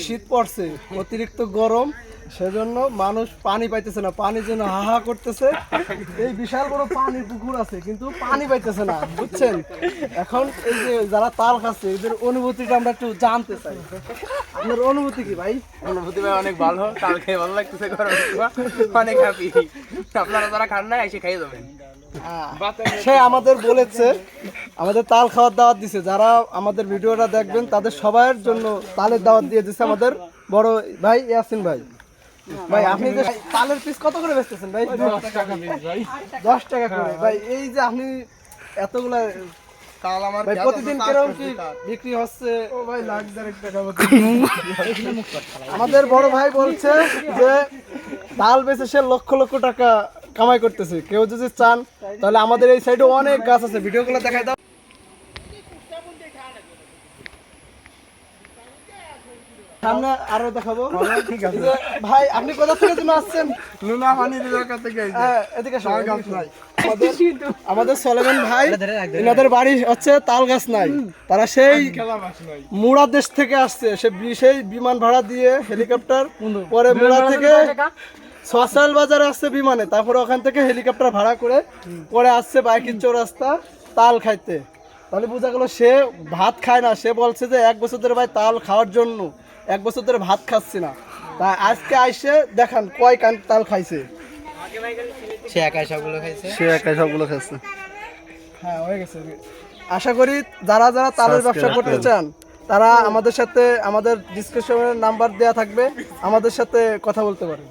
শীত পড়ছে, অতিরিক্ত গরম, সেজন্য মানুষ পানি পাইতেছে না, পানির জন্য হাহা করতেছে। এই বিশাল বড় পানির পুকুর আছে কিন্তু পানি পাইতেছে না, বুঝছেন? এখন এই যে যারা তাল খাচ্ছে এদের অনুভূতিটা আমরা একটু জানতে চাই। আপনার অনুভূতি কি ভাই? অনুভূতি ভাই অনেক ভালো, তাল খেয়ে ভালো লাগতেছে, অনেক হ্যাপি। আপনারা যারা খান না এসে খাইয়ে যাবেন। সে আমাদের বলেছে, আমাদের তাল খাওয়ার দাওয়াত দিছে, যারা আমাদের ভিডিওটা দেখবেন তাদের সবার জন্য তালের দাওয়াত দিয়ে দিচ্ছে আমাদের বড় ভাই ইয়াসিন ভাই। ভাই আপনি যে তালের পিস কত করে বেচতেছেন ভাই? 10 টাকা করে। ভাই এই যে আপনি এতগুলা তাল আমার ভাই প্রতিদিন কিরকম কি বিক্রি হচ্ছে? ও ভাই লাখ দেড়েক টাকা আমাদের বড় ভাই বলছে যে তাল বেচে সে লক্ষ লক্ষ টাকা কামাই করতেছে। কেউ যদি চান তাহলে আমাদের এই সাইডে অনেক গাছ আছে, ভিডিওগুলো দেখাই দাও। সামনে আরো দেখাবো। ঠিক আছে ভাই, আপনি কোথা থেকে যেন আসছেন? লুনা পানি এলাকা থেকে। এদিকে আমাদের সলেমান ভাই, এনাদের বাড়ি হচ্ছে তাল গাছ নাই, তারা সেই মুড়া দেশ থেকে আসছে, সেই বিমান ভাড়া দিয়ে হেলিকপ্টার, পরে মুড়া থেকে সোশ্যাল বাজারে আসছে বিমানে, তারপরে ওখান থেকে হেলিকপ্টার ভাড়া করে পরে আসছে বাইকের চৌরাস্তা তাল খাইতে। তাহলে বোঝা গেল সে ভাত খায় না, সে বলছে যে 1 বছর ধরে ভাই তাল খাওয়ার জন্য 1 বছর ধরে ভাত খাচ্ছি না, তাই আজকে আইসে দেখান কয় কান তাল খাইছে। সে একাই সবগুলো খাইছে। হ্যাঁ হয়ে গেছে। আশা করি যারা যারা তালের ব্যবসা করতে চান তারা আমাদের সাথে, আমাদের ডিসক্রিপশনের নাম্বার দেওয়া থাকবে, আমাদের সাথে কথা বলতে পারেন।